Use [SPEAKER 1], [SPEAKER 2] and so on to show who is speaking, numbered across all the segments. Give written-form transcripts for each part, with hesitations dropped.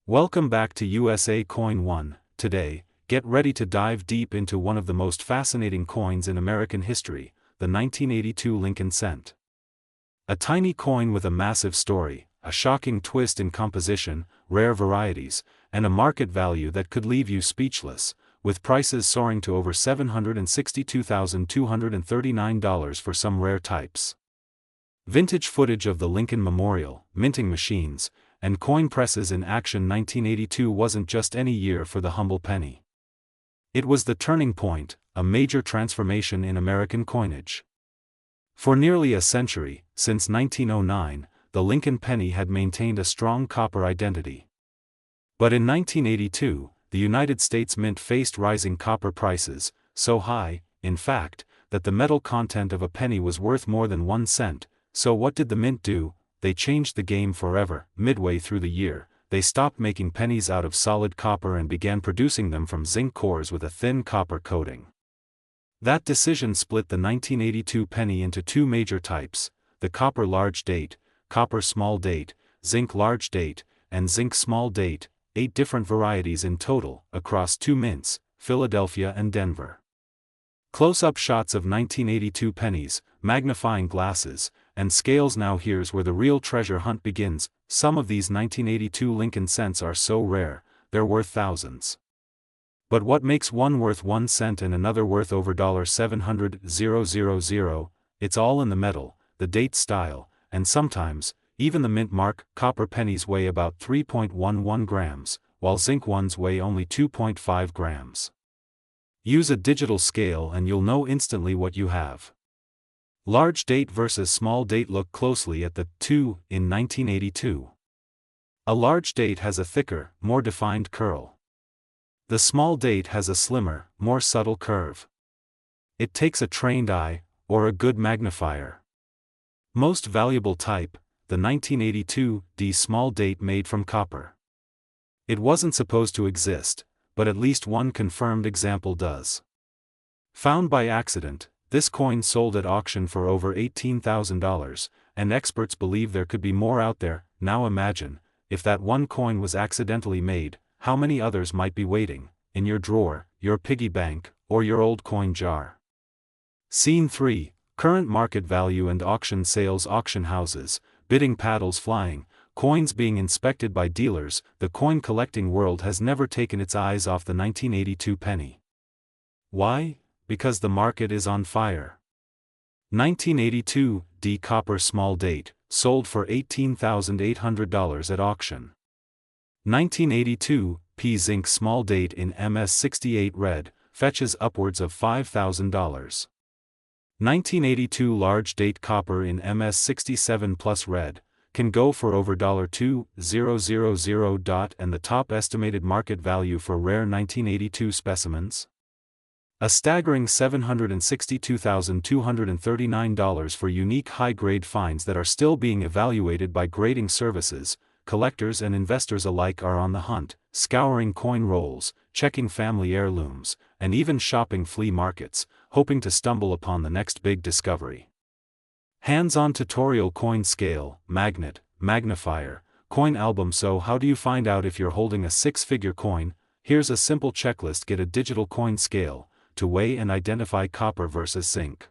[SPEAKER 1] Welcome back to USA Coin 1. Today, get ready to dive deep into one of the most fascinating coins in American history, the 1982 Lincoln cent. A tiny coin with a massive story, a shocking twist in composition, rare varieties, and a market value that could leave you speechless, with prices soaring to over $762,239 for some rare types. Vintage footage of the Lincoln Memorial, minting machines, and coin presses in action. 1982 wasn't just any year for the humble penny. It was the turning point, a major transformation in American coinage. For nearly a century, since 1909, the Lincoln penny had maintained a strong copper identity. But in 1982, the United States Mint faced rising copper prices, so high, in fact, that the metal content of a penny was worth more than 1 cent. So what did the Mint do? They changed the game forever. Midway through the year, they stopped making pennies out of solid copper and began producing them from zinc cores with a thin copper coating. That decision split the 1982 penny into two major types: the copper large date, copper small date, zinc large date, and zinc small date, 8 different varieties in total, across two mints, Philadelphia and Denver. Close-up shots of 1982 pennies, magnifying glasses, and scales. Now here's where the real treasure hunt begins. Some of these 1982 Lincoln cents are so rare, they're worth thousands. But what makes one worth 1 cent and another worth over $700,000? It's all in the metal, the date style, and sometimes, even the mint mark. Copper pennies weigh about 3.11 grams, while zinc ones weigh only 2.5 grams. Use a digital scale and you'll know instantly what you have. Large date versus small date. Look closely at the two in 1982. A large date has a thicker, more defined curl. The small date has a slimmer, more subtle curve. It takes a trained eye, or a good magnifier. Most valuable type, the 1982 D small date made from copper. It wasn't supposed to exist, but at least one confirmed example does. Found by accident, this coin sold at auction for over $18,000, and experts believe there could be more out there. Now imagine, if that one coin was accidentally made, how many others might be waiting, in your drawer, your piggy bank, or your old coin jar. Scene 3, current market value and auction sales. Auction houses, bidding paddles flying, coins being inspected by dealers. The coin collecting world has never taken its eyes off the 1982 penny. Why? Because the market is on fire. 1982 D copper small date, sold for $18,800 at auction. 1982 P zinc small date in MS68 red, fetches upwards of $5,000. 1982 large date copper in MS67 plus red, can go for over $2,000. And the top estimated market value for rare 1982 specimens? A staggering $762,239 for unique high-grade finds that are still being evaluated by grading services. Collectors and investors alike are on the hunt, scouring coin rolls, checking family heirlooms, and even shopping flea markets, hoping to stumble upon the next big discovery. Hands-on tutorial: coin scale, magnet, magnifier, coin album. So how do you find out if you're holding a 6-figure coin? Here's a simple checklist. Get a digital coin scale to weigh and identify copper versus zinc.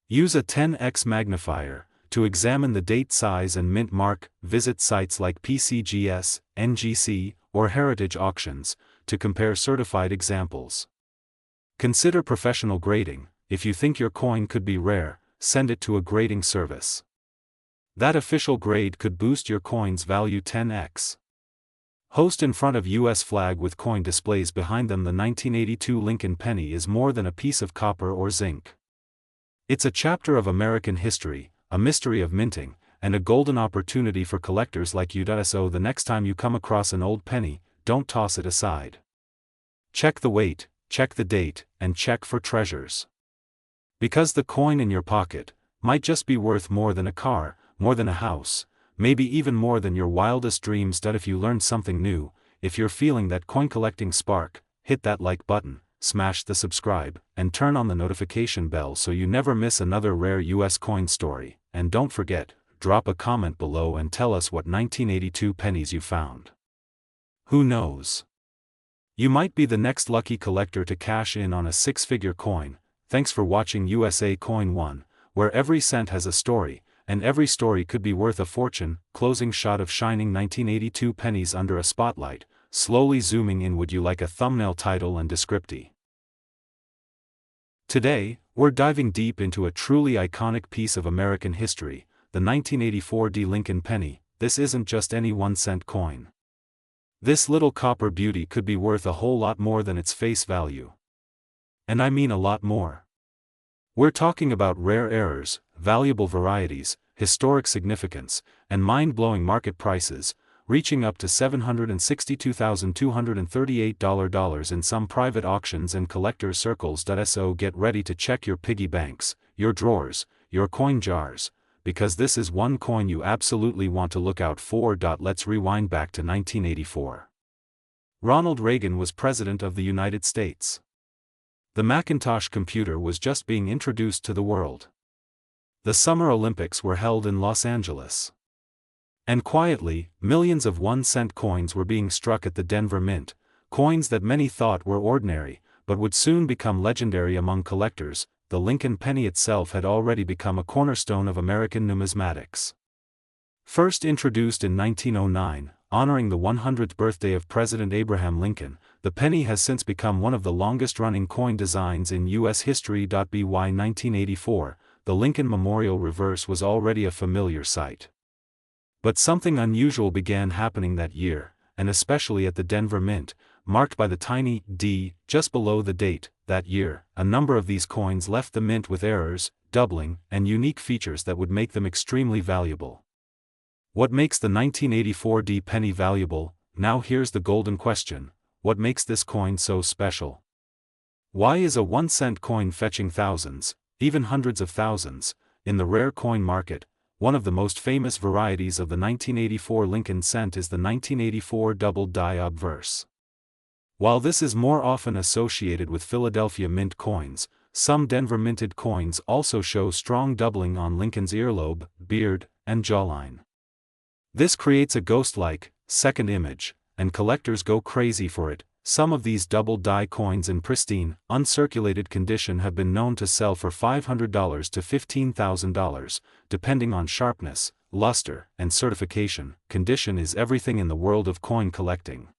[SPEAKER 1] Use a 10x magnifier to examine the date size and mint mark. Visit sites like PCGS, NGC, or Heritage Auctions to compare certified examples. Consider professional grading. If you think your coin could be rare, send it to a grading service. That official grade could boost your coin's value 10x. Host in front of US flag with coin displays behind them. The 1982 Lincoln penny is more than a piece of copper or zinc. It's a chapter of American history, a mystery of minting, and a golden opportunity for collectors like you. So the next time you come across an old penny, don't toss it aside. Check the weight, check the date, and check for treasures. Because the coin in your pocket might just be worth more than a car, more than a house, maybe even more than your wildest dreams. If you learned something new, if you're feeling that coin collecting spark, hit that like button, smash the subscribe, and turn on the notification bell so you never miss another rare US coin story. And don't forget, drop a comment below and tell us what 1982 pennies you found. Who knows? You might be the next lucky collector to cash in on a six-figure coin. Thanks for watching USA Coin 1, where every cent has a story, and every story could be worth a fortune. Closing shot of shining 1982 pennies under a spotlight, slowly zooming in. Would you like a thumbnail title and descriptee? Today, we're diving deep into a truly iconic piece of American history, the 1984 D. Lincoln penny. This isn't just any 1-cent coin. This little copper beauty could be worth a whole lot more than its face value. And I mean a lot more. We're talking about rare errors, valuable varieties, historic significance, and mind-blowing market prices, reaching up to $762,238 in some private auctions and collectors' circles. So get ready to check your piggy banks, your drawers, your coin jars, because this is one coin you absolutely want to look out for. Let's rewind back to 1984. Ronald Reagan was President of the United States. The Macintosh computer was just being introduced to the world. The Summer Olympics were held in Los Angeles. And quietly, millions of 1-cent coins were being struck at the Denver Mint, coins that many thought were ordinary, but would soon become legendary among collectors. The Lincoln penny itself had already become a cornerstone of American numismatics. First introduced in 1909, honoring the 100th birthday of President Abraham Lincoln, the penny has since become one of the longest-running coin designs in U.S. history. By 1984, the Lincoln Memorial reverse was already a familiar sight. But something unusual began happening that year, and especially at the Denver Mint, marked by the tiny D just below the date. That year, a number of these coins left the mint with errors, doubling, and unique features that would make them extremely valuable. What makes the 1984 D penny valuable? Now here's the golden question: what makes this coin so special? Why is a 1-cent coin fetching thousands, even hundreds of thousands, in the rare coin market? One of the most famous varieties of the 1984 Lincoln cent is the 1984 double die obverse. While this is more often associated with Philadelphia Mint coins, some Denver minted coins also show strong doubling on Lincoln's earlobe, beard, and jawline. This creates a ghost-like, second image, and collectors go crazy for it. Some of these double die coins in pristine, uncirculated condition have been known to sell for $500 to $15,000, depending on sharpness, luster, and certification. Condition is everything in the world of coin collecting.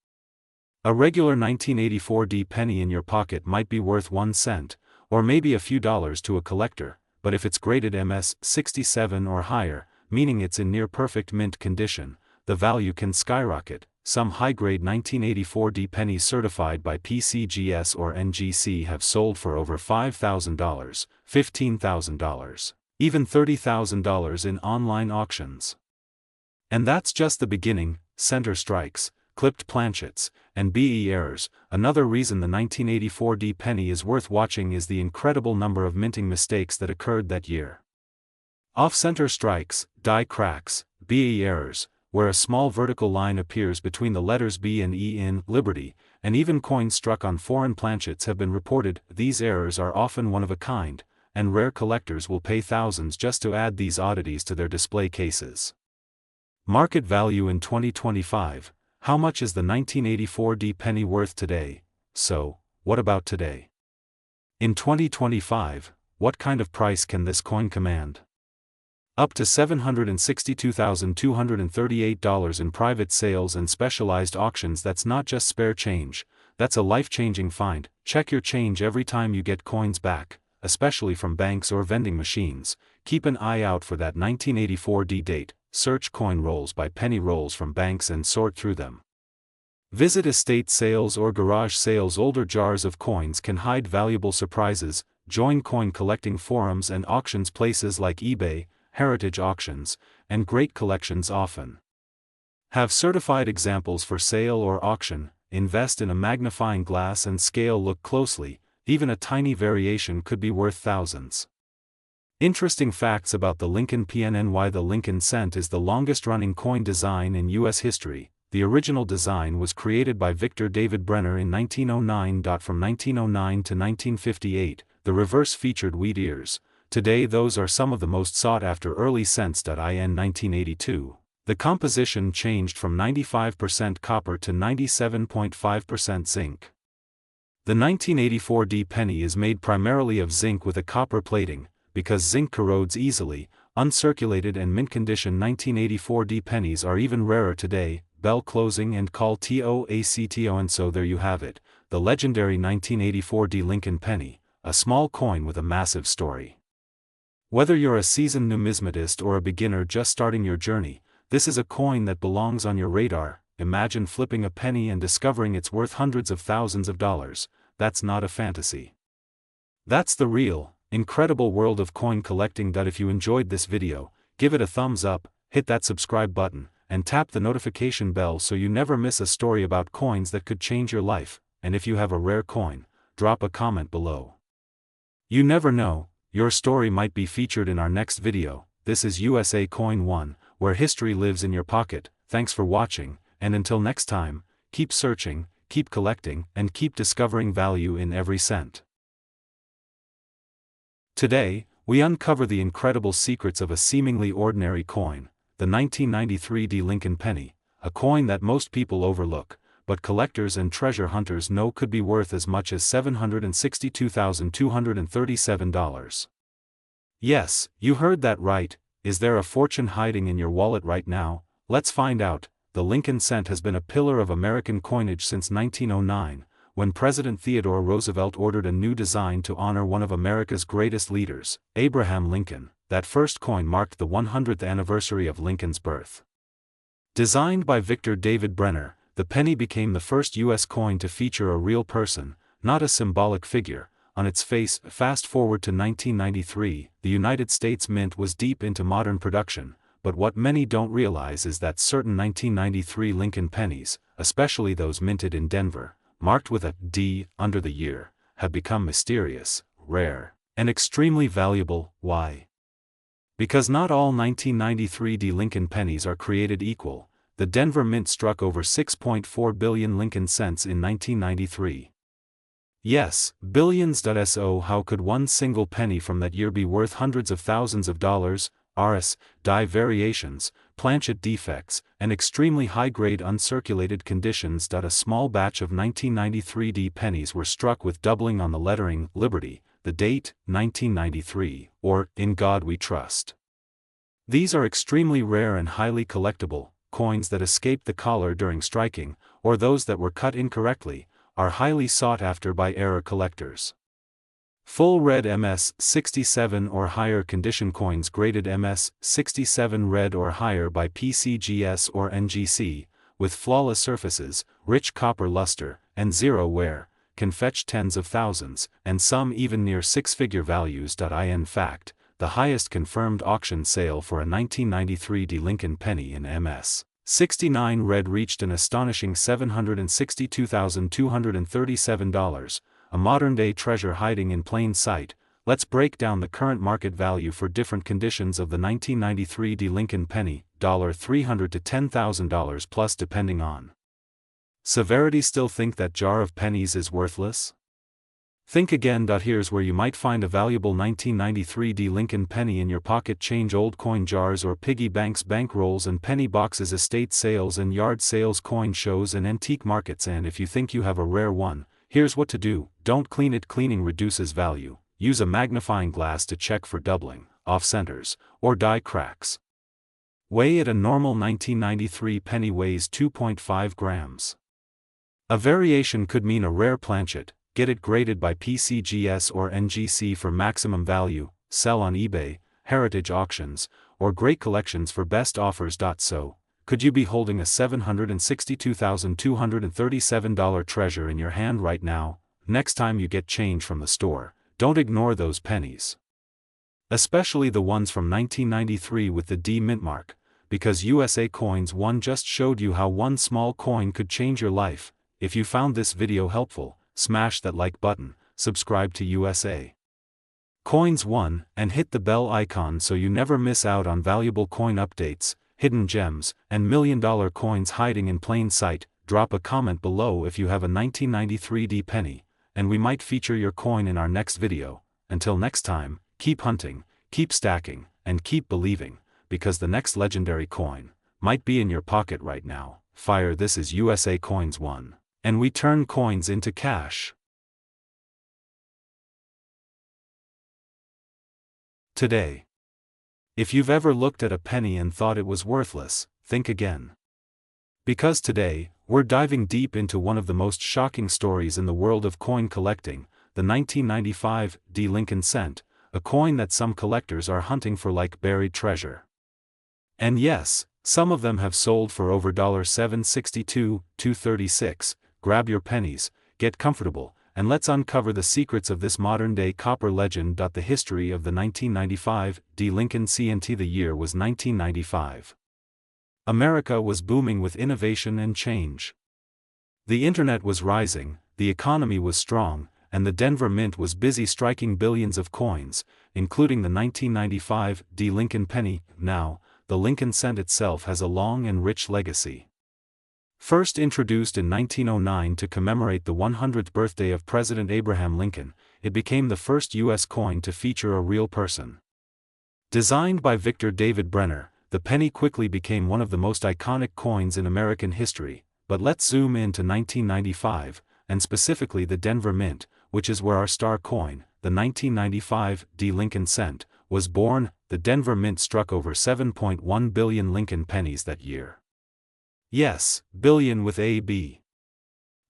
[SPEAKER 1] A regular 1984 D penny in your pocket might be worth 1 cent, or maybe a few dollars to a collector, but if it's graded MS 67 or higher, meaning it's in near-perfect mint condition, the value can skyrocket. Some high-grade 1984 D pennies certified by PCGS or NGC have sold for over $5,000, $15,000, even $30,000 in online auctions. And that's just the beginning. Center strikes, clipped planchets, and BE errors. Another reason the 1984 D penny is worth watching is the incredible number of minting mistakes that occurred that year. Off-center strikes, die cracks, BE errors, where a small vertical line appears between the letters B and E in Liberty, and even coins struck on foreign planchets have been reported. These errors are often one of a kind, and rare collectors will pay thousands just to add these oddities to their display cases. Market value in 2025. How much is the 1984 D penny worth today? So, what about today? In 2025, what kind of price can this coin command? Up to $762,238 in private sales and specialized auctions. That's not just spare change, that's a life-changing find. Check your change every time you get coins back, especially from banks or vending machines. Keep an eye out for that 1984 D date. Search coin rolls by penny rolls from banks and sort through them. Visit estate sales or garage sales. Older jars of coins can hide valuable surprises. Join coin collecting forums and auctions. Places like eBay, heritage auctions, and great collections often have certified examples for sale or auction. Invest in a magnifying glass and scale. Look closely, even a tiny variation could be worth thousands. Interesting facts about the Lincoln PNN. Why the Lincoln cent is the longest-running coin design in U.S. history. The original design was created by Victor David Brenner in 1909. From 1909 to 1958, the reverse featured wheat ears. Today those are some of the most sought-after early cents. In 1982, The composition changed from 95% copper to 97.5% zinc. The 1984 D penny is made primarily of zinc with a copper plating, because zinc corrodes easily. Uncirculated and mint-condition 1984 D pennies are even rarer today, bell closing and call TOACTO. And so there you have it, the legendary 1984 D Lincoln penny, a small coin with a massive story. Whether you're a seasoned numismatist or a beginner just starting your journey, this is a coin that belongs on your radar. Imagine flipping a penny and discovering it's worth hundreds of thousands of dollars. That's not a fantasy. That's the real, incredible world of coin collecting. If you enjoyed this video, give it a thumbs up, hit that subscribe button, and tap the notification bell so you never miss a story about coins that could change your life. And if you have a rare coin, drop a comment below. You never know, your story might be featured in our next video. This is USA Coin 1, where history lives in your pocket. Thanks for watching, and until next time, keep searching, keep collecting, and keep discovering value in every cent. Today, we uncover the incredible secrets of a seemingly ordinary coin, the 1993 D Lincoln penny, a coin that most people overlook, but collectors and treasure hunters know could be worth as much as $762,237. Yes, you heard that right. Is there a fortune hiding in your wallet right now? Let's find out. The Lincoln cent has been a pillar of American coinage since 1909, when President Theodore Roosevelt ordered a new design to honor one of America's greatest leaders, Abraham Lincoln. That first coin marked the 100th anniversary of Lincoln's birth. Designed by Victor David Brenner, the penny became the first U.S. coin to feature a real person, not a symbolic figure, on its face. Fast forward to 1993, the United States Mint was deep into modern production, but what many don't realize is that certain 1993 Lincoln pennies, especially those minted in Denver, marked with a D under the year, have become mysterious, rare, and extremely valuable. Why? Because not all 1993 D Lincoln pennies are created equal. The Denver Mint struck over 6.4 billion Lincoln cents in 1993. Yes, billions. So how could one single penny from that year be worth hundreds of thousands of dollars? RS, die variations, planchet defects, and extremely high-grade uncirculated conditions. A small batch of 1993 D pennies were struck with doubling on the lettering, Liberty, the date, 1993, or, In God We Trust. These are extremely rare and highly collectible. Coins that escaped the collar during striking, or those that were cut incorrectly, are highly sought after by error collectors. Full red MS 67 or higher condition coins graded MS 67 red or higher by PCGS or NGC, with flawless surfaces, rich copper luster, and zero wear, can fetch tens of thousands, and some even near six-figure values. In fact, the highest confirmed auction sale for a 1993 D Lincoln penny in MS 69 red reached an astonishing $762,237, a modern-day treasure hiding in plain sight. Let's break down the current market value for different conditions of the 1993 D Lincoln penny, $300 to $10,000 plus depending on severity. Still think that jar of pennies is worthless? Think again. Here's where you might find a valuable 1993 D Lincoln penny in your pocket. Change old coin jars or piggy banks, bank rolls and penny boxes, estate sales and yard sales, coin shows and antique markets. And if you think you have a rare one, here's what to do. Don't clean it. Cleaning reduces value. Use a magnifying glass to check for doubling, off-centers, or die cracks. Weigh it. A normal 1993 penny weighs 2.5 grams. A variation could mean a rare planchet. Get it graded by PCGS or NGC for maximum value, sell on eBay, heritage auctions, or great collections for best offers. So, could you be holding a $762,237 treasure in your hand right now? Next time you get change from the store, don't ignore those pennies. Especially the ones from 1993 with the D mint mark, because USA Coins 1 just showed you how one small coin could change your life. If you found this video helpful, smash that like button, subscribe to USA Coins 1, and hit the bell icon so you never miss out on valuable coin updates, hidden gems, and million-dollar coins hiding in plain sight. Drop a comment below if you have a 1993 D penny, and we might feature your coin in our next video. Until next time, keep hunting, keep stacking, and keep believing, because the next legendary coin might be in your pocket right now. Fire, this is USA Coins 1. And we turn coins into cash. Today. If you've ever looked at a penny and thought it was worthless, think again. Because today, we're diving deep into one of the most shocking stories in the world of coin collecting, the 1995 D. Lincoln cent, a coin that some collectors are hunting for like buried treasure. And yes, some of them have sold for over $7.62, $2.36. Grab your pennies, get comfortable, and let's uncover the secrets of this modern-day copper legend. The history of the 1995 D. Lincoln cent. The year was 1995. America was booming with innovation and change. The internet was rising, the economy was strong, and the Denver Mint was busy striking billions of coins, including the 1995 D. Lincoln penny. Now, the Lincoln cent itself has a long and rich legacy. First introduced in 1909 to commemorate the 100th birthday of President Abraham Lincoln, it became the first U.S. coin to feature a real person. Designed by Victor David Brenner, the penny quickly became one of the most iconic coins in American history. But let's zoom in to 1995, and specifically the Denver Mint, which is where our star coin, the 1995 D. Lincoln cent, was born. The Denver Mint struck over 7.1 billion Lincoln pennies that year. Yes, billion with a B.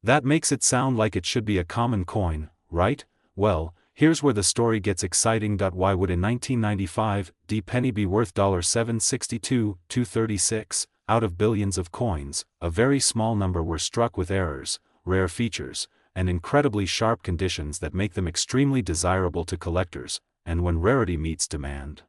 [SPEAKER 1] That makes it sound like it should be a common coin, right? Well, here's where the story gets exciting. Why would a 1995 D penny be worth $7.62, $2.36? Out of billions of coins, a very small number were struck with errors, rare features, and incredibly sharp conditions that make them extremely desirable to collectors, and when rarity meets demand,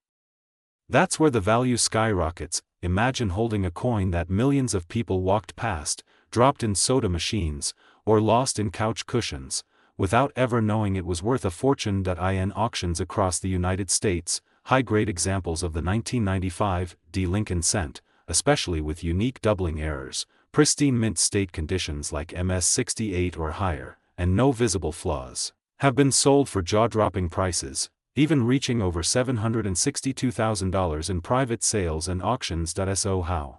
[SPEAKER 1] that's where the value skyrockets. Imagine holding a coin that millions of people walked past, dropped in soda machines, or lost in couch cushions, without ever knowing it was worth a fortune. In auctions across the United States, high-grade examples of the 1995 D. Lincoln cent, especially with unique doubling errors, pristine mint state conditions like MS68 or higher, and no visible flaws, have been sold for jaw-dropping prices, even reaching over $762,000 in private sales and auctions. So how?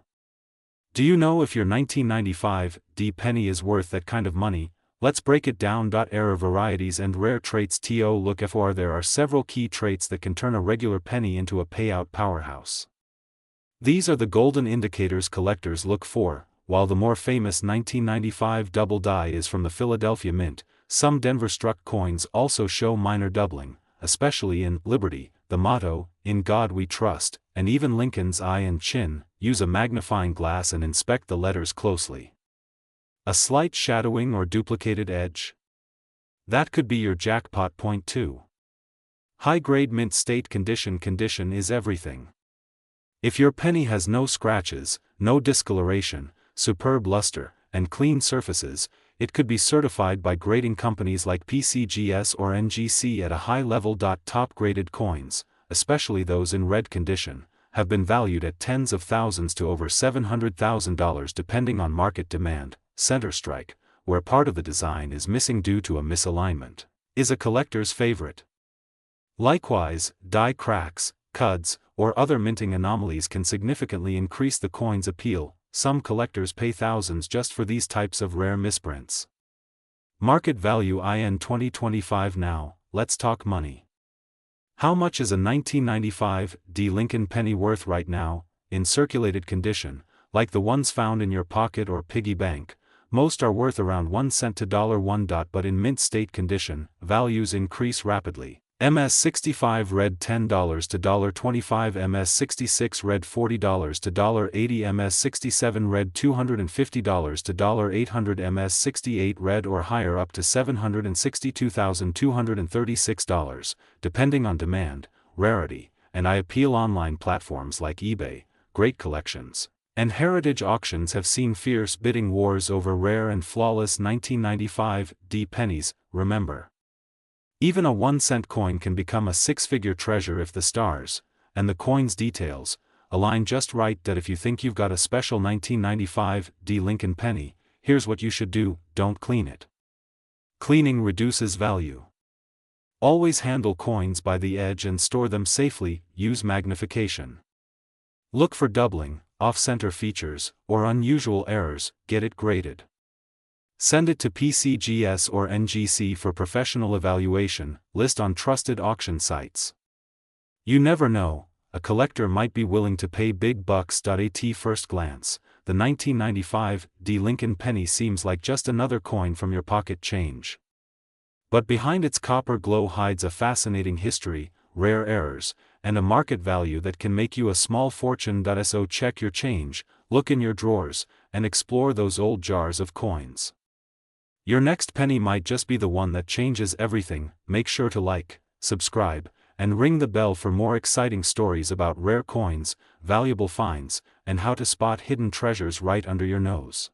[SPEAKER 1] Do you know if your 1995 D penny is worth that kind of money? Let's break it down. Error varieties and rare traits. Look for there are several key traits that can turn a regular penny into a payout powerhouse. These are the golden indicators collectors look for. While the more famous 1995 double die is from the Philadelphia Mint, some Denver-struck coins also show minor doubling, especially in Liberty, the motto, "In God We Trust," and even Lincoln's eye and chin. Use a magnifying glass and inspect the letters closely. A slight shadowing or duplicated edge? That could be your jackpot point too. High-grade mint state condition. Condition is everything. If your penny has no scratches, no discoloration, superb luster, and clean surfaces, it could be certified by grading companies like PCGS or NGC at a high level. Top-graded coins, especially those in red condition, have been valued at tens of thousands to over $700,000 depending on market demand. Center strike, where part of the design is missing due to a misalignment, is a collector's favorite. Likewise, die cracks, cuds, or other minting anomalies can significantly increase the coin's appeal. Some collectors pay thousands just for these types of rare misprints. Market value in 2025. Now, let's talk money. How much is a 1995 D. Lincoln penny worth right now? In circulated condition, like the ones found in your pocket or piggy bank, most are worth around 1 cent to $1. But in mint state condition, values increase rapidly. MS65 red $10 to $25, MS66 red $40 to $80, MS67 red $250 to $800, MS68 red or higher up to $762,236, depending on demand, rarity, and appeal. Online platforms like eBay, great collections, and heritage auctions have seen fierce bidding wars over rare and flawless 1995 D pennies. Remember, even a 1-cent coin can become a six-figure treasure if the stars, and the coin's details, align just right. If you think you've got a special 1995 D. Lincoln penny, here's what you should do: don't clean it. Cleaning reduces value. Always handle coins by the edge and store them safely. Use magnification. Look for doubling, off-center features, or unusual errors, get it graded. Send it to PCGS or NGC for professional evaluation, list on trusted auction sites. You never know, a collector might be willing to pay big bucks. At first glance, the 1995 D Lincoln penny seems like just another coin from your pocket change. But behind its copper glow hides a fascinating history, rare errors, and a market value that can make you a small fortune. So check your change, look in your drawers, and explore those old jars of coins. Your next penny might just be the one that changes everything. Make sure to like, subscribe, and ring the bell for more exciting stories about rare coins, valuable finds, and how to spot hidden treasures right under your nose.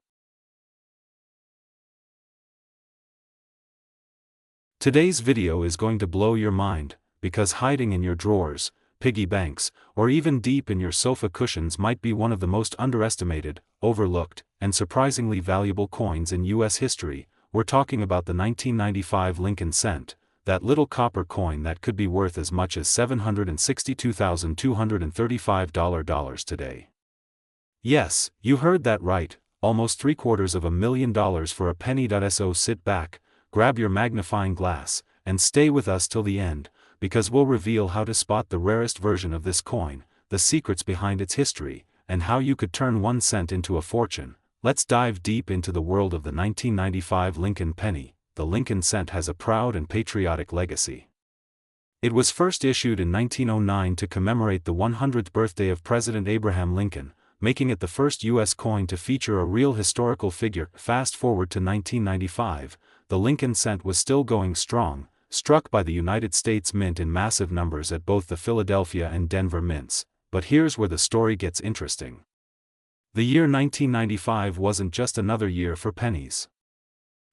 [SPEAKER 1] Today's video is going to blow your mind, because hiding in your drawers, piggy banks, or even deep in your sofa cushions might be one of the most underestimated, overlooked, and surprisingly valuable coins in U.S. history. We're talking about the 1995 Lincoln cent, that little copper coin that could be worth as much as $762,235 today. Yes, you heard that right, almost $750,000 for a penny. So sit back, grab your magnifying glass, and stay with us till the end, because we'll reveal how to spot the rarest version of this coin, the secrets behind its history, and how you could turn 1 cent into a fortune. Let's dive deep into the world of the 1995 Lincoln penny. The Lincoln cent has a proud and patriotic legacy. It was first issued in 1909 to commemorate the 100th birthday of President Abraham Lincoln, making it the first U.S. coin to feature a real historical figure. Fast forward to 1995, the Lincoln cent was still going strong, struck by the United States Mint in massive numbers at both the Philadelphia and Denver mints. But here's where the story gets interesting. The year 1995 wasn't just another year for pennies.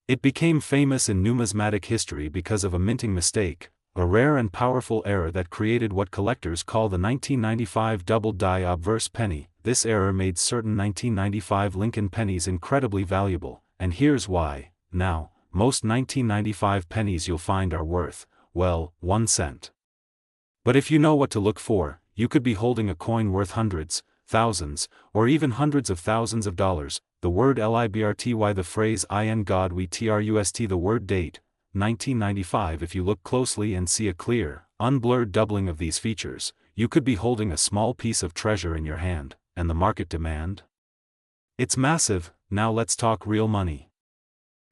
[SPEAKER 1] It became famous in numismatic history because of a minting mistake, a rare and powerful error that created what collectors call the 1995 double-die obverse penny. This error made certain 1995 Lincoln pennies incredibly valuable, and here's why. Now, most 1995 pennies you'll find are worth, well, 1 cent. But if you know what to look for, you could be holding a coin worth hundreds, thousands, or even hundreds of thousands of dollars. The word LIBRTY, the phrase in God we trust, the word date, 1995. If you look closely and see a clear, unblurred doubling of these features, you could be holding a small piece of treasure in your hand. And the market demand? It's massive. Now let's talk real money.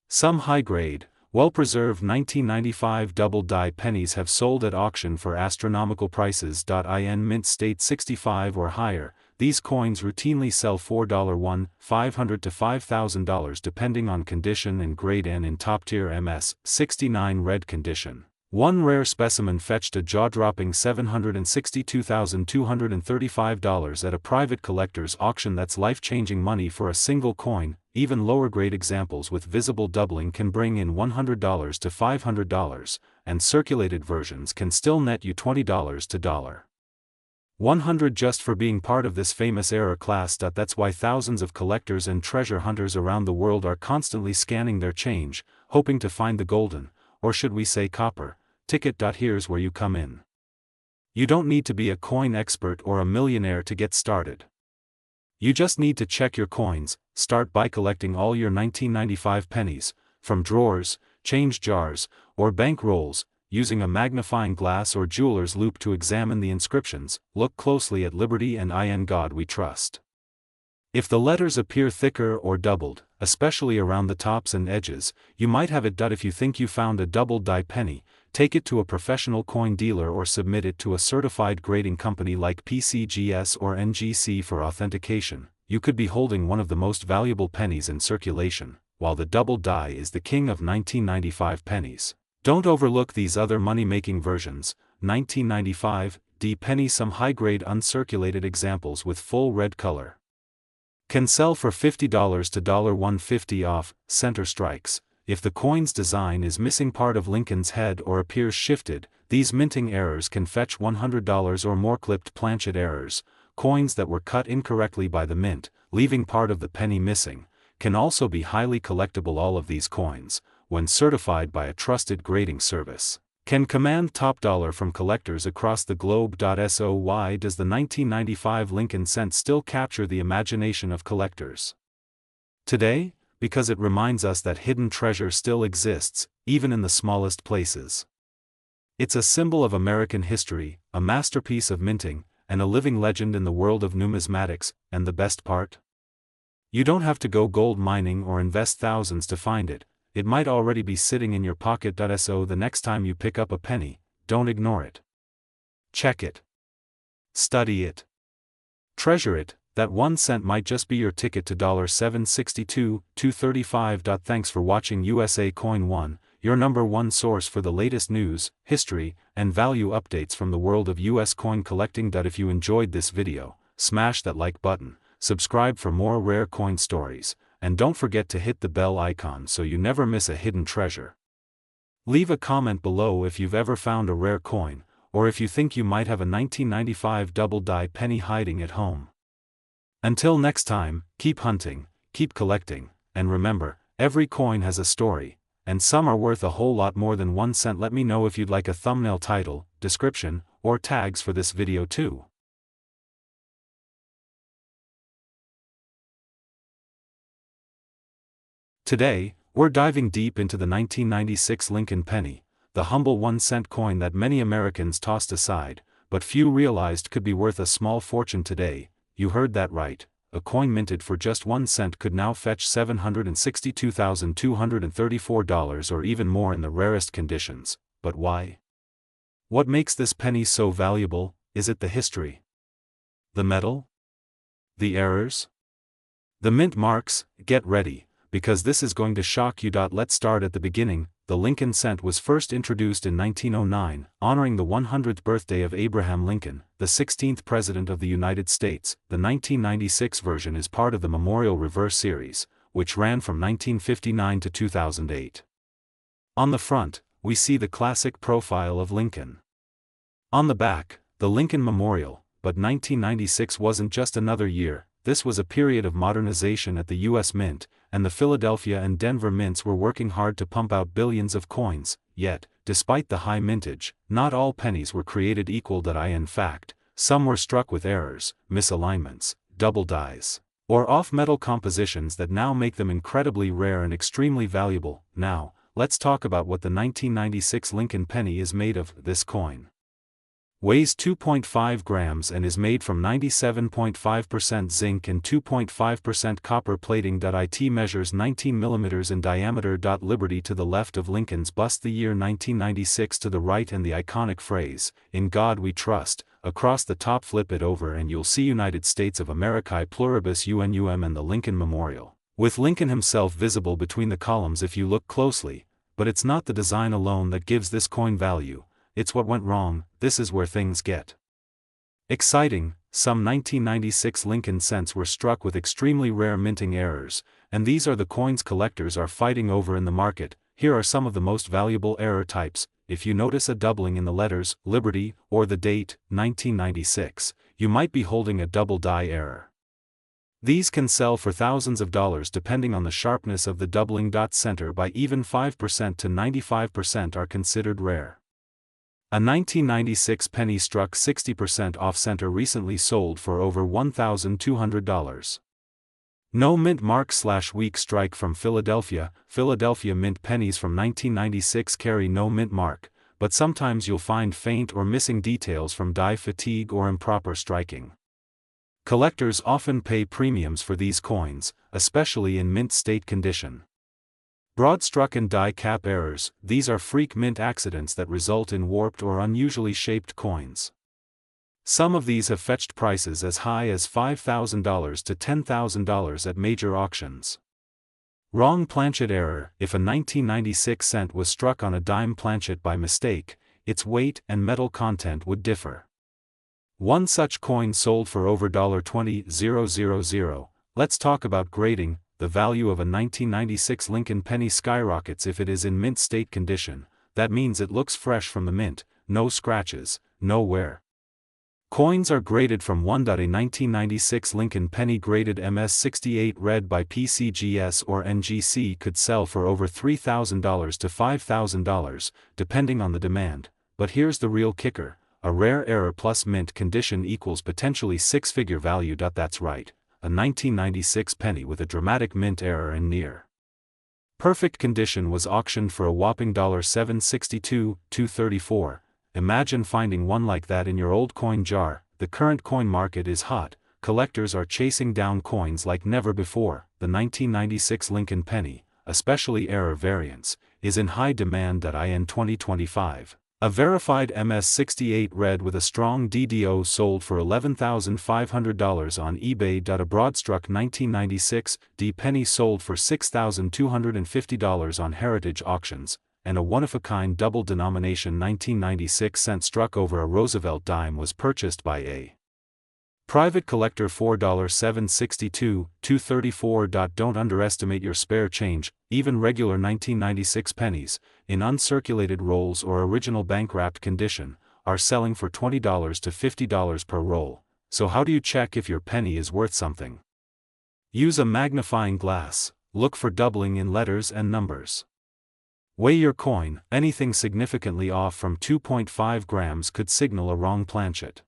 [SPEAKER 1] Some high-grade, well-preserved 1995 double-die pennies have sold at auction for astronomical prices. In mint state 65 or higher, these coins routinely sell for $1,500 to $5,000 depending on condition and grade. In top-tier MS 69 red condition, one rare specimen fetched a jaw-dropping $762,235 at a private collector's auction. That's life-changing money for a single coin. Even lower-grade examples with visible doubling can bring in $100 to $500, and circulated versions can still net you $20 to $100 just for being part of this famous error class. That's why thousands of collectors and treasure hunters around the world are constantly scanning their change, hoping to find the golden, or should we say copper, ticket. Here's where you come in. You don't need to be a coin expert or a millionaire to get started. You just need to check your coins. Start by collecting all your 1995 pennies, from drawers, change jars, or bank rolls, using a magnifying glass or jeweler's loupe to examine the inscriptions. Look closely at Liberty and In God We Trust. If the letters appear thicker or doubled, especially around the tops and edges, you might have it. If you think you found a double-die penny, take it to a professional coin dealer or submit it to a certified grading company like PCGS or NGC for authentication. You could be holding one of the most valuable pennies in circulation, while the double-die is the king of 1995 pennies. Don't overlook these other money-making versions. 1995 D penny. Some high-grade uncirculated examples with full red color can sell for $50 to $150 off center strikes. If the coin's design is missing part of Lincoln's head or appears shifted, these minting errors can fetch $100 or more. Clipped planchet errors, coins that were cut incorrectly by the mint, leaving part of the penny missing, can also be highly collectible. All of these coins, when certified by a trusted grading service, Can command top dollar from collectors across the globe. So why does the 1995 Lincoln cent still capture the imagination of collectors today? Because it reminds us that hidden treasure still exists, even in the smallest places. It's a symbol of American history, a masterpiece of minting, and a living legend in the world of numismatics. And the best part? You don't have to go gold mining or invest thousands to find it. It might already be sitting in your pocket. So the next time you pick up a penny, don't ignore it. Check it. Study it. Treasure it. That 1 cent might just be your ticket to $762, $235. Thanks for watching USA Coin 1, your #1 source for the latest news, history, and value updates from the world of US coin collecting. If you enjoyed this video, smash that like button, subscribe for more rare coin stories, and don't forget to hit the bell icon so you never miss a hidden treasure. Leave a comment below if you've ever found a rare coin, or if you think you might have a 1995 double die penny hiding at home. Until next time, keep hunting, keep collecting, and remember, every coin has a story, and some are worth a whole lot more than 1 cent. Let me know if you'd like a thumbnail title, description, or tags for this video too. Today, we're diving deep into the 1996 Lincoln penny, the humble 1 cent coin that many Americans tossed aside, but few realized could be worth a small fortune today. You heard that right, a coin minted for just 1 cent could now fetch $762,234 or even more in the rarest conditions. But why? What makes this penny so valuable? Is it the history? The metal? The errors? The mint marks? Get ready, because this is going to shock you. Let's start at the beginning. The Lincoln cent was first introduced in 1909, honoring the 100th birthday of Abraham Lincoln, the 16th President of the United States. The 1996 version is part of the Memorial Reverse series, which ran from 1959 to 2008. On the front, we see the classic profile of Lincoln. On the back, the Lincoln Memorial. But 1996 wasn't just another year. This was a period of modernization at the U.S. Mint, and the Philadelphia and Denver mints were working hard to pump out billions of coins. Yet, despite the high mintage, not all pennies were created equal. In fact, some were struck with errors, misalignments, double dies, or off-metal compositions that now make them incredibly rare and extremely valuable. Now, let's talk about what the 1996 Lincoln penny is made of. This coin weighs 2.5 grams and is made from 97.5% zinc and 2.5% copper plating. It measures 19 mm in diameter. Liberty to the left of Lincoln's bust, the year 1996 to the right, and the iconic phrase, "In God We Trust," across the top. Flip it over and you'll see United States of America pluribus unum and the Lincoln Memorial, with Lincoln himself visible between the columns if you look closely. But it's not the design alone that gives this coin value. It's what went wrong. This is where things get exciting. Some 1996 Lincoln cents were struck with extremely rare minting errors, and these are the coins collectors are fighting over in the market. Here are some of the most valuable error types. If you notice a doubling in the letters, Liberty, or the date, 1996, you might be holding a double die error. These can sell for thousands of dollars depending on the sharpness of the doubling. Center by even 5% to 95% are considered rare. A 1996 penny struck 60% off-center recently sold for over $1,200. No mint mark / weak strike from Philadelphia. Philadelphia mint pennies from 1996 carry no mint mark, but sometimes you'll find faint or missing details from die fatigue or improper striking. Collectors often pay premiums for these coins, especially in mint state condition. Broad-struck and die cap errors. These are freak mint accidents that result in warped or unusually shaped coins. Some of these have fetched prices as high as $5,000 to $10,000 at major auctions. Wrong planchet error. If a 1996 cent was struck on a dime planchet by mistake, its weight and metal content would differ. One such coin sold for over $20,000. Let's talk about grading. The value of a 1996 Lincoln penny skyrockets if it is in mint state condition. That means it looks fresh from the mint, no scratches, no wear. Coins are graded from 1. A 1996 Lincoln penny graded MS68 read by PCGS or NGC could sell for over $3,000 to $5,000, depending on the demand. But here's the real kicker: a rare error plus mint condition equals potentially six-figure value. That's right, a 1996 penny with a dramatic mint error and near perfect condition was auctioned for a whopping $762,234. Imagine finding one like that in your old coin jar. The current coin market is hot. Collectors are chasing down coins like never before. The 1996 Lincoln penny, especially error variants, is in high demand. In 2025, a verified MS68 read with a strong DDO sold for $11,500 on eBay. A broadstruck 1996 D penny sold for $6,250 on Heritage Auctions, and a one-of-a-kind double denomination 1996 cent struck over a Roosevelt dime was purchased by a private collector for $762,234. Don't underestimate your spare change. Even regular 1996 pennies, in uncirculated rolls or original bank-wrapped condition, are selling for $20 to $50 per roll. So how do you check if your penny is worth something? Use a magnifying glass. Look for doubling in letters and numbers. Weigh your coin. Anything significantly off from 2.5 grams could signal a wrong planchet.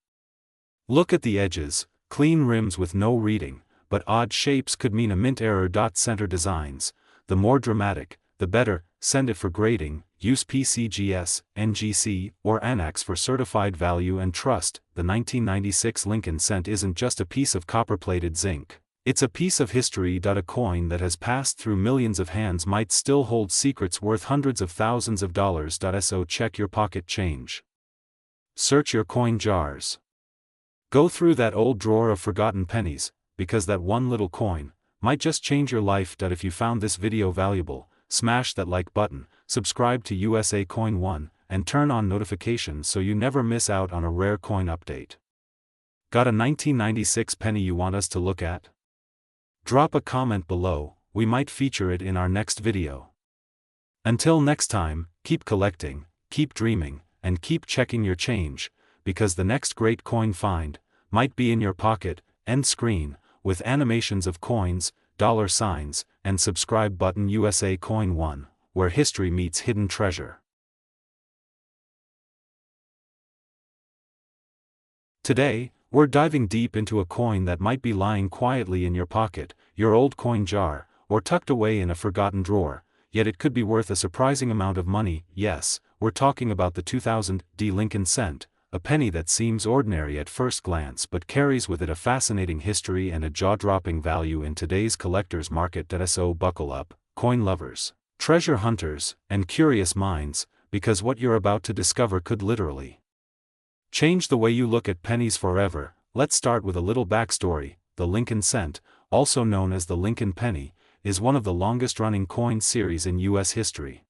[SPEAKER 1] Look at the edges. Clean rims with no reading, but odd shapes could mean a mint error. Center designs. The more dramatic, the better. Send it for grading. Use PCGS, NGC, or ANAX for certified value and trust. The 1996 Lincoln cent isn't just a piece of copper-plated zinc. It's a piece of history. A coin that has passed through millions of hands might still hold secrets worth hundreds of thousands of dollars. So check your pocket change. Search your coin jars. Go through that old drawer of forgotten pennies, because that one little coin might just change your life. If you found this video valuable, smash that like button, subscribe to USA Coin 1, and turn on notifications so you never miss out on a rare coin update. Got a 1996 penny you want us to look at? Drop a comment below. We might feature it in our next video. Until next time, keep collecting, keep dreaming, and keep checking your change, because the next great coin find might be in your pocket. End screen, with animations of coins, dollar signs, and subscribe button. USA Coin 1, where history meets hidden treasure. Today, we're diving deep into a coin that might be lying quietly in your pocket, your old coin jar, or tucked away in a forgotten drawer, yet it could be worth a surprising amount of money. Yes, we're talking about the 2000 D Lincoln cent, a penny that seems ordinary at first glance but carries with it a fascinating history and a jaw-dropping value in today's collector's market. So buckle up, coin lovers, treasure hunters, and curious minds, because what you're about to discover could literally change the way you look at pennies forever. Let's start with a little backstory. The Lincoln cent, also known as the Lincoln penny, is one of the longest-running coin series in U.S. history.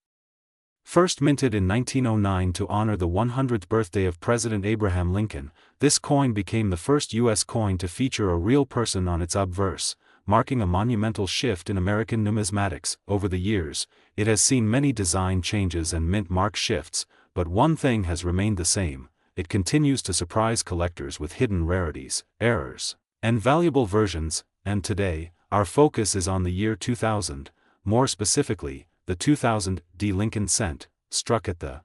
[SPEAKER 1] First minted in 1909 to honor the 100th birthday of President Abraham Lincoln, this coin became the first U.S. coin to feature a real person on its obverse, marking a monumental shift in American numismatics. Over the years, it has seen many design changes and mint mark shifts, but one thing has remained the same: it continues to surprise collectors with hidden rarities, errors, and valuable versions. And today, our focus is on the year 2000, more specifically, the 2000 D Lincoln cent, struck at the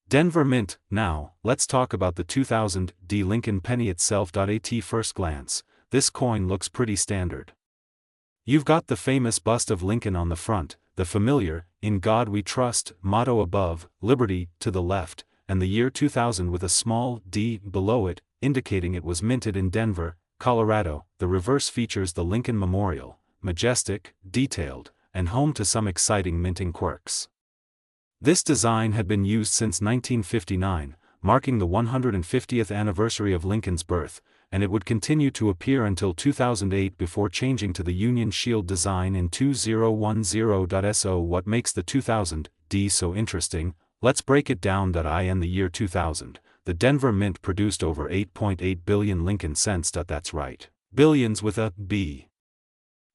[SPEAKER 1] Denver Mint. Now, let's talk about the 2000 D Lincoln penny itself. At first glance, this coin looks pretty standard. You've got the famous bust of Lincoln on the front, the familiar "In God We Trust" motto above, liberty to the left, and the year 2000 with a small d below it, indicating it was minted in Denver, Colorado. The reverse features the Lincoln Memorial, majestic, detailed, and home to some exciting minting quirks. This design had been used since 1959, marking the 150th anniversary of Lincoln's birth, and it would continue to appear until 2008 before changing to the Union Shield design in 2010. So what makes the 2000 D so interesting? Let's break it down. In the year 2000, the Denver Mint produced over 8.8 billion Lincoln cents. That's right, billions with a B.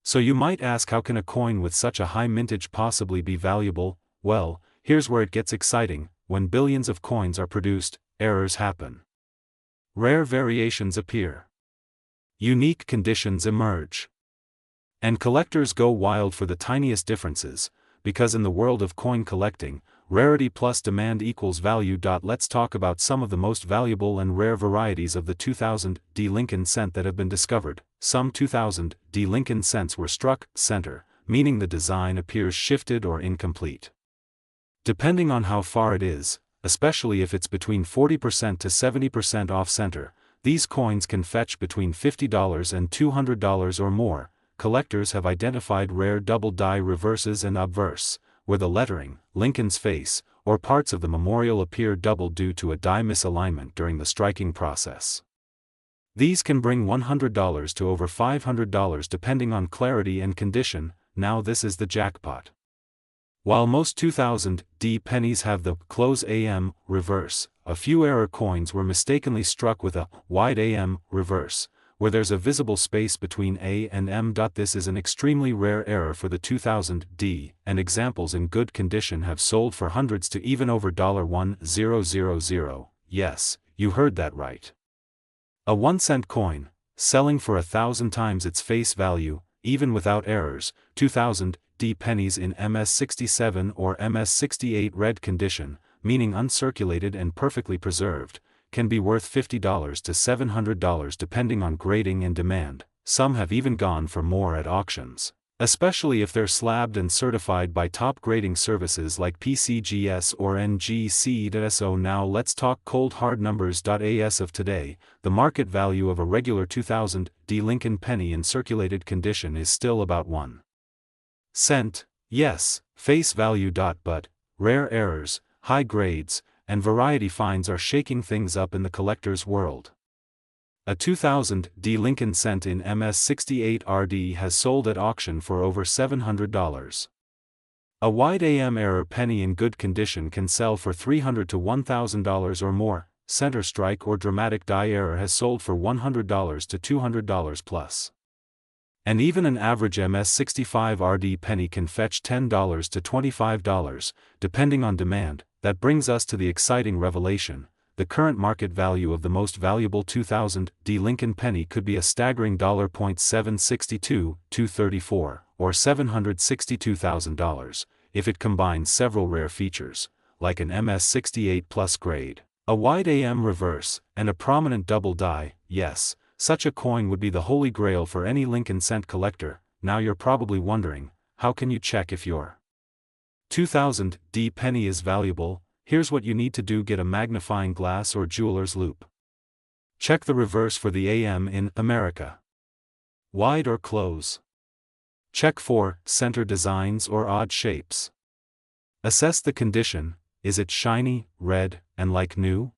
[SPEAKER 1] So you might ask, how can a coin with such a high mintage possibly be valuable? Well, here's where it gets exciting. When billions of coins are produced, errors happen. Rare variations appear. Unique conditions emerge. And collectors go wild for the tiniest differences, because in the world of coin collecting, rarity plus demand equals value. Let's talk about some of the most valuable and rare varieties of the 2000D Lincoln cent that have been discovered. Some 2000D Lincoln cents were struck center, meaning the design appears shifted or incomplete. Depending on how far it is, especially if it's between 40% to 70% off center, these coins can fetch between $50 and $200 or more. Collectors have identified rare double die reverses and obverse, where the lettering, Lincoln's face, or parts of the memorial appear double due to a die misalignment during the striking process. These can bring $100 to over $500 depending on clarity and condition. Now this is the jackpot. While most 2000D pennies have the close AM reverse, a few error coins were mistakenly struck with a wide AM reverse, where there's a visible space between A and M. This is an extremely rare error for the 2000D, and examples in good condition have sold for hundreds to even over $1,000. Yes, you heard that right. A 1-cent coin, selling for 1,000 times its face value, even without errors. 2000D pennies in MS67 or MS68 red condition, meaning uncirculated and perfectly preserved, can be worth $50 to $700 depending on grading and demand. Some have even gone for more at auctions, especially if they're slabbed and certified by top grading services like PCGS or NGC. Now let's talk cold hard numbers. As of today, the market value of a regular 2000D Lincoln penny in circulated condition is still about 1 cent. Yes, face value. But rare errors, high grades, and variety finds are shaking things up in the collector's world. A 2000D Lincoln cent in MS68 RD has sold at auction for over $700. A wide AM error penny in good condition can sell for $300 to $1,000 or more. Center strike or dramatic die error has sold for $100 to $200 plus. And even an average MS65 RD penny can fetch $10 to $25, depending on demand. That brings us to the exciting revelation: the current market value of the most valuable 2000D Lincoln penny could be a staggering $.762,234, or $762,000, if it combines several rare features, like an MS68 plus grade, a wide AM reverse, and a prominent double die. Yes, such a coin would be the holy grail for any Lincoln cent collector. Now you're probably wondering, how can you check if your 2000D penny is valuable? Here's what you need to do: get a magnifying glass or jeweler's loupe. Check the reverse for the AM in America. Wide or close. Check for center designs or odd shapes. Assess the condition: is it shiny, red, and like new?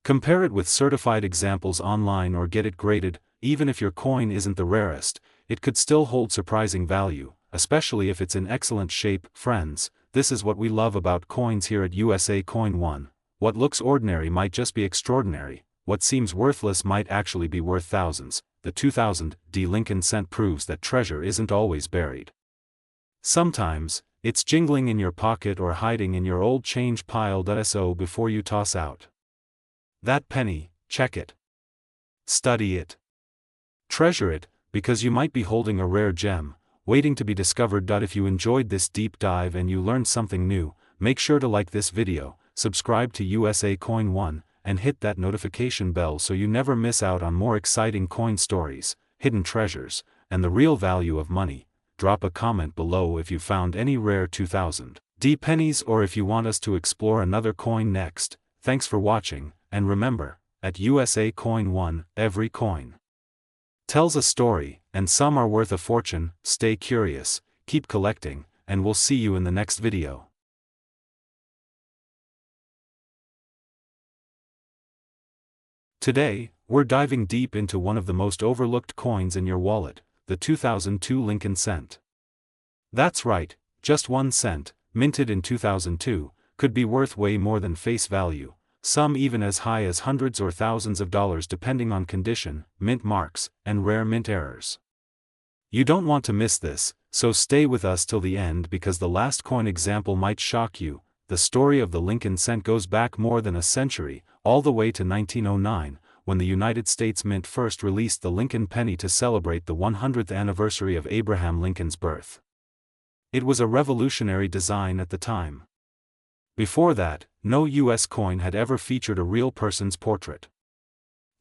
[SPEAKER 1] Compare it with certified examples online or get it graded. Even if your coin isn't the rarest, it could still hold surprising value, especially if it's in excellent shape. Friends, this is what we love about coins here at USA Coin One. What looks ordinary might just be extraordinary. What seems worthless might actually be worth thousands. The 2000D Lincoln cent proves that treasure isn't always buried. Sometimes, it's jingling in your pocket or hiding in your old change pile. So before you toss out that penny, check it. Study it. Treasure it, because you might be holding a rare gem, waiting to be discovered. If you enjoyed this deep dive and you learned something new, make sure to like this video, subscribe to USA Coin One, and hit that notification bell so you never miss out on more exciting coin stories, hidden treasures, and the real value of money. Drop a comment below if you found any rare 2000D pennies or if you want us to explore another coin next. Thanks for watching, and remember, at USA Coin One, every coin tells a story, and some are worth a fortune. Stay curious, keep collecting, and we'll see you in the next video. Today, we're diving deep into one of the most overlooked coins in your wallet, the 2002 Lincoln cent. That's right, just 1 cent, minted in 2002, could be worth way more than face value, some even as high as hundreds or thousands of dollars depending on condition, mint marks, and rare mint errors. You don't want to miss this, so stay with us till the end because the last coin example might shock you. The story of the Lincoln cent goes back more than a century, all the way to 1909, when the United States Mint first released the Lincoln penny to celebrate the 100th anniversary of Abraham Lincoln's birth. It was a revolutionary design at the time. Before that, no U.S. coin had ever featured a real person's portrait.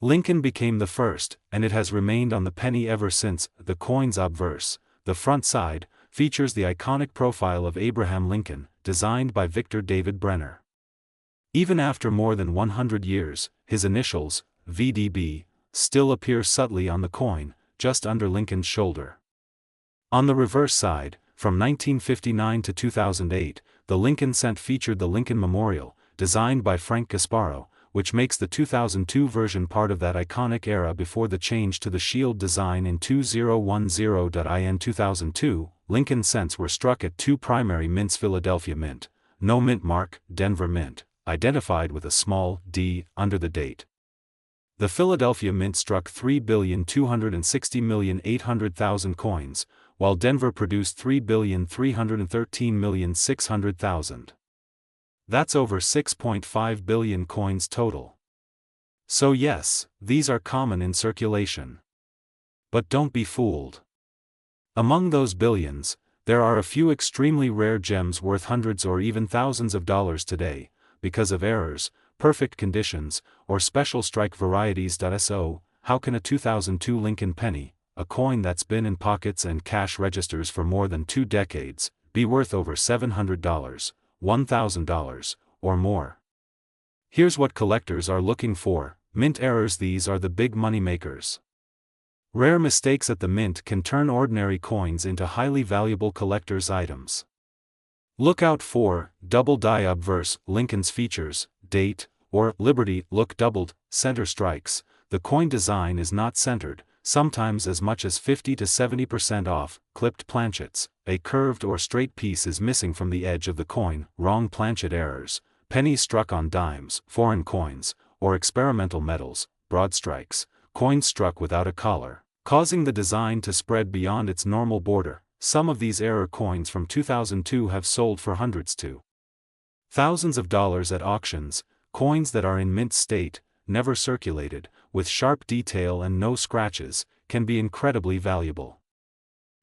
[SPEAKER 1] Lincoln became the first, and it has remained on the penny ever since. The coin's obverse, the front side, features the iconic profile of Abraham Lincoln, designed by Victor David Brenner. Even after more than 100 years, his initials, VDB, still appear subtly on the coin, just under Lincoln's shoulder. On the reverse side, from 1959 to 2008, the Lincoln cent featured the Lincoln Memorial, designed by Frank Gasparo, which makes the 2002 version part of that iconic era before the change to the shield design in 2010. In 2002, Lincoln cents were struck at two primary mints: Philadelphia Mint, no mint mark, Denver Mint, identified with a small d under the date. The Philadelphia Mint struck 3,260,800,000 coins, while Denver produced 3,313,600,000. That's over 6.5 billion coins total. So yes, these are common in circulation. But don't be fooled. Among those billions, there are a few extremely rare gems worth hundreds or even thousands of dollars today, because of errors, perfect conditions, or special strike varieties. So, how can a 2002 Lincoln penny, a coin that's been in pockets and cash registers for more than 2 decades, be worth over $700, $1,000, or more? Here's what collectors are looking for: mint errors. These are the big money makers. Rare mistakes at the mint can turn ordinary coins into highly valuable collector's items. Look out for double die obverse, Lincoln's features, date, or Liberty look doubled, center strikes. The coin design is not centered, sometimes as much as 50 to 70% off. Clipped planchets, a curved or straight piece is missing from the edge of the coin. Wrong planchet errors, pennies struck on dimes, foreign coins, or experimental metals. Broad strikes, coins struck without a collar, causing the design to spread beyond its normal border. Some of these error coins from 2002 have sold for hundreds to thousands of dollars at auctions. Coins that are in mint state, never circulated, with sharp detail and no scratches, can be incredibly valuable.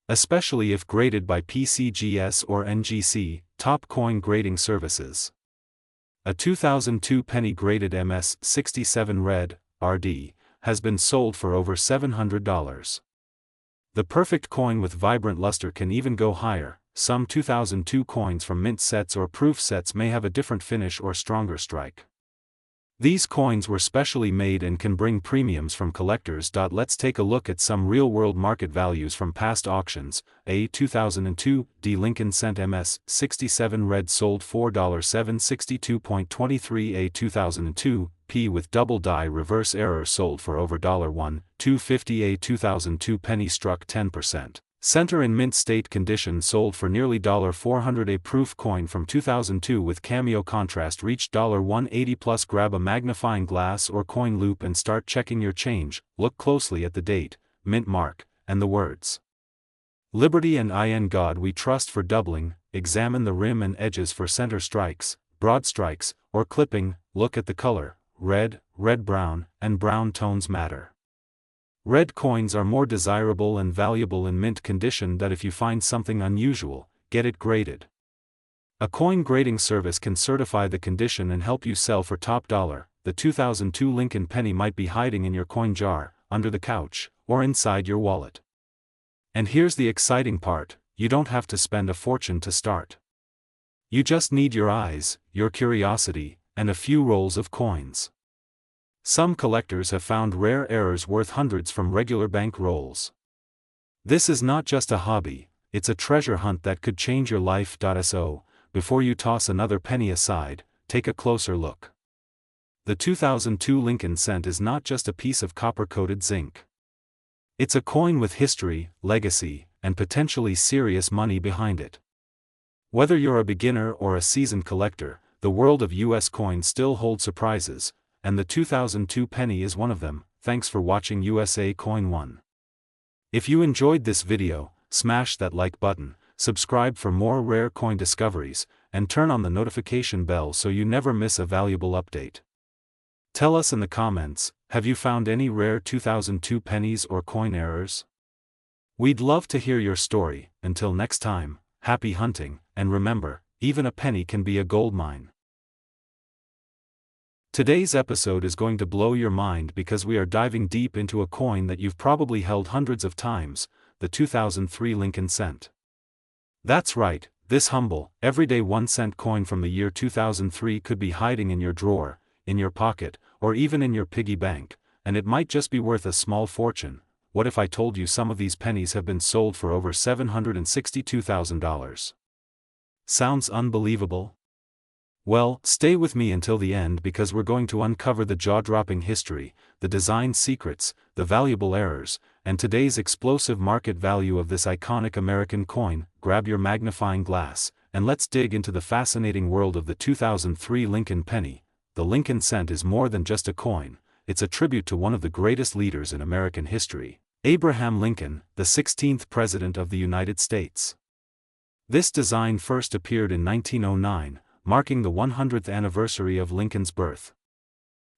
[SPEAKER 1] Especially if graded by PCGS or NGC, top coin grading services. A 2002 penny graded MS67 Red, RD, has been sold for over $700. The perfect coin with vibrant luster can even go higher. Some 2002 coins from mint sets or proof sets may have a different finish or stronger strike. These coins were specially made and can bring premiums from collectors. Let's take a look at some real-world market values from past auctions. A 2002 D Lincoln cent MS67 Red sold $4.762.23. A 2002 P with double die reverse error sold for over $1.250. A 2002 penny struck 10%. Center in mint state condition sold for nearly $400. A proof coin from 2002 with cameo contrast reached $180 plus. Grab a magnifying glass or coin loop and start checking your change. Look closely at the date, mint mark, and the words Liberty and In God We Trust for doubling. Examine the rim and edges for center strikes, broad strikes, or clipping. Look at the color, red, red-brown, and brown tones matter. Red coins are more desirable and valuable in mint condition. If you find something unusual, get it graded. A coin grading service can certify the condition and help you sell for top dollar. The 2002 Lincoln penny might be hiding in your coin jar, under the couch, or inside your wallet. And here's the exciting part: you don't have to spend a fortune to start. You just need your eyes, your curiosity, and a few rolls of coins. Some collectors have found rare errors worth hundreds from regular bank rolls. This is not just a hobby, it's a treasure hunt that could change your life. So, before you toss another penny aside, take a closer look. The 2002 Lincoln cent is not just a piece of copper-coated zinc. It's a coin with history, legacy, and potentially serious money behind it. Whether you're a beginner or a seasoned collector, the world of US coins still holds surprises, and the 2002 penny is one of them. Thanks for watching USA Coin 1. If you enjoyed this video, smash that like button, subscribe for more rare coin discoveries, and turn on the notification bell so you never miss a valuable update. Tell us in the comments, Have you found any rare 2002 pennies or coin errors? We'd love to hear your story. Until next time, happy hunting, and remember, even a penny can be a gold mine. Today's episode is going to blow your mind because we are diving deep into a coin that you've probably held hundreds of times, the 2003 Lincoln cent. That's right, this humble, everyday 1-cent coin from the year 2003 could be hiding in your drawer, in your pocket, or even in your piggy bank, and it might just be worth a small fortune. What if I told you some of these pennies have been sold for over $762,000? Sounds unbelievable? Well, stay with me until the end because we're going to uncover the jaw-dropping history, the design secrets, the valuable errors, and today's explosive market value of this iconic American coin. Grab your magnifying glass, and let's dig into the fascinating world of the 2003 Lincoln penny. The Lincoln cent is more than just a coin, it's a tribute to one of the greatest leaders in American history, Abraham Lincoln, the 16th President of the United States. This design first appeared in 1909, marking the 100th anniversary of Lincoln's birth.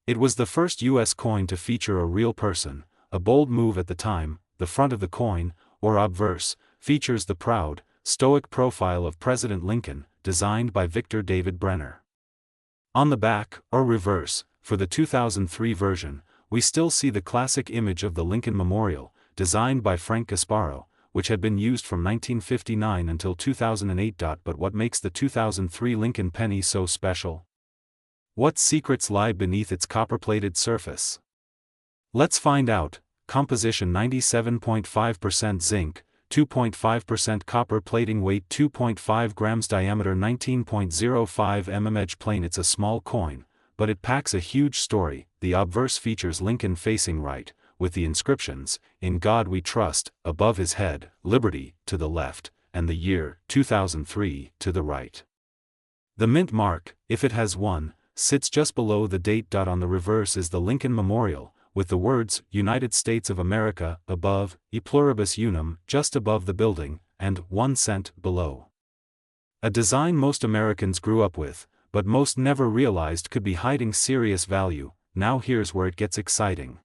[SPEAKER 1] It was the first U.S. coin to feature a real person, a bold move at the time. The front of the coin, or obverse, features the proud, stoic profile of President Lincoln, designed by Victor David Brenner. On the back, or reverse, for the 2003 version, we still see the classic image of the Lincoln Memorial, designed by Frank Gasparo, which had been used from 1959 until 2008. But what makes the 2003 Lincoln penny so special? What secrets lie beneath its copper-plated surface? Let's find out. Composition: 97.5% zinc, 2.5% copper. Plating: weight 2.5 grams. Diameter 19.05 mm. Edge plane. It's a small coin, but it packs a huge story. The obverse features Lincoln facing right, with the inscriptions, "In God We Trust," above his head, "Liberty," to the left, and the year, 2003, to the right. The mint mark, if it has one, sits just below the date. On the reverse is the Lincoln Memorial, with the words, "United States of America," above, "E Pluribus Unum," just above the building, and 1 cent below. A design most Americans grew up with, but most never realized could be hiding serious value. Now here's where it gets exciting.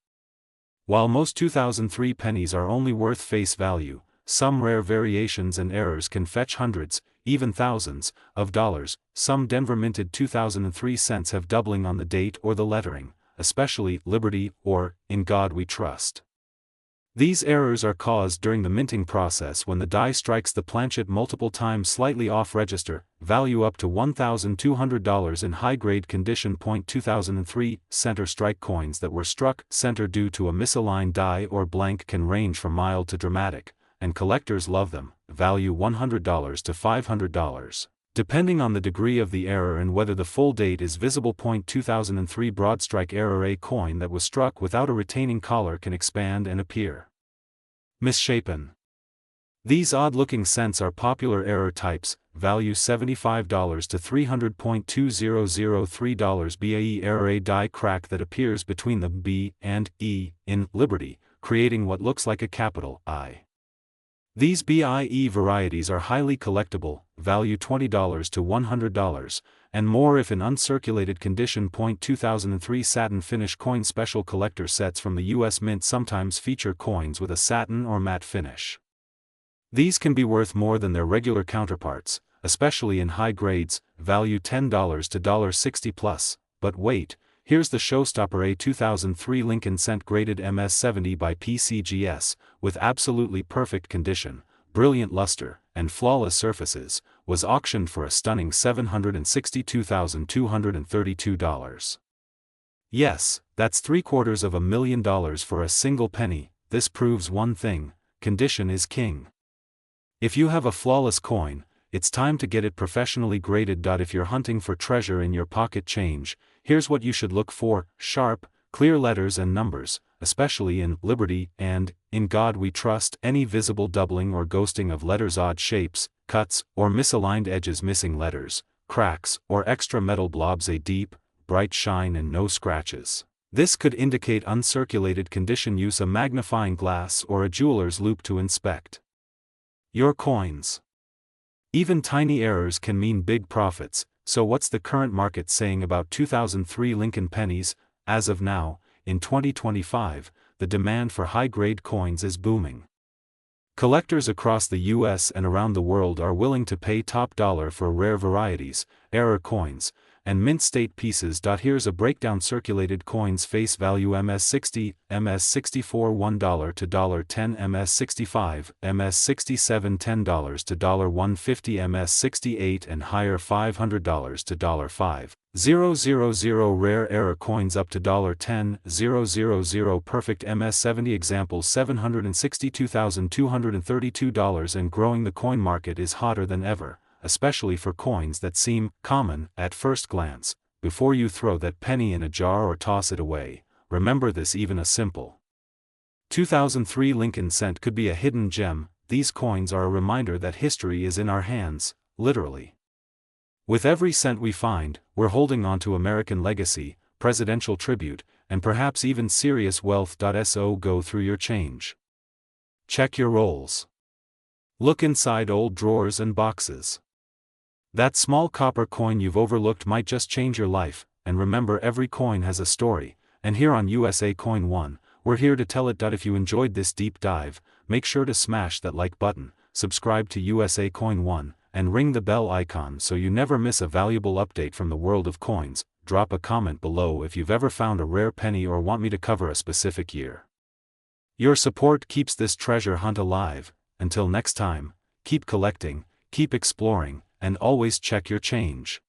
[SPEAKER 1] While most 2003 pennies are only worth face value, some rare variations and errors can fetch hundreds, even thousands, of dollars. Some Denver minted 2003 cents have doubling on the date or the lettering, especially "Liberty" or "In God We Trust." These errors are caused during the minting process when the die strikes the planchet multiple times slightly off register. Value up to $1,200 in high-grade condition. 2003 center strike coins that were struck center due to a misaligned die or blank can range from mild to dramatic, and collectors love them. Value $100 to $500, depending on the degree of the error and whether the full date is visible. 2003 broadstrike error: a coin that was struck without a retaining collar can expand and appear misshapen. These odd-looking cents are popular error types. Value $75 to $300.2003. BAE error: a die crack that appears between the B and E in Liberty, creating what looks like a capital I. These BIE varieties are highly collectible, value $20 to $100, and more if in uncirculated condition. 2003 satin finish coin: special collector sets from the U.S. Mint sometimes feature coins with a satin or matte finish. These can be worth more than their regular counterparts, especially in high grades. Value $10 to $60 plus, but wait, here's the showstopper: a 2003 Lincoln cent graded MS-70 by PCGS, with absolutely perfect condition, brilliant luster, and flawless surfaces, was auctioned for a stunning $762,232. Yes, that's $750,000 for a single penny. This proves one thing: condition is king. If you have a flawless coin, it's time to get it professionally graded. If you're hunting for treasure in your pocket change, here's what you should look for: sharp, clear letters and numbers, especially in Liberty and In God We Trust. Any visible doubling or ghosting of letters, odd shapes, cuts, or misaligned edges, missing letters, cracks, or extra metal blobs. A deep, bright shine and no scratches. This could indicate uncirculated condition. Use a magnifying glass or a jeweler's loupe to inspect your coins. Even tiny errors can mean big profits. So what's the current market saying about 2003 Lincoln pennies? As of now, in 2025, the demand for high-grade coins is booming. Collectors across the US and around the world are willing to pay top dollar for rare varieties, error coins, and mint state pieces. Here's a breakdown: circulated coins face value MS60, MS64 $1 to $10, MS65, MS67 $10 to $150, MS68 and higher $500 to $5,000, rare error coins up to $10,000, perfect MS70 example $762,232 and growing. The coin market is hotter than ever, especially for coins that seem common at first glance. Before you throw that penny in a jar or toss it away, remember this: even a simple 2003 Lincoln cent could be a hidden gem. These coins are a reminder that history is in our hands, literally. With every cent we find, we're holding on to American legacy, presidential tribute, and perhaps even serious wealth. So go through your change. Check your rolls. Look inside old drawers and boxes. That small copper coin you've overlooked might just change your life, and remember, every coin has a story, and here on USA Coin One, we're here to tell it. If you enjoyed this deep dive, make sure to smash that like button, subscribe to USA Coin One, and ring the bell icon so you never miss a valuable update from the world of coins. Drop a comment below if you've ever found a rare penny or want me to cover a specific year. Your support keeps this treasure hunt alive. Until next time, keep collecting, keep exploring, and always check your change.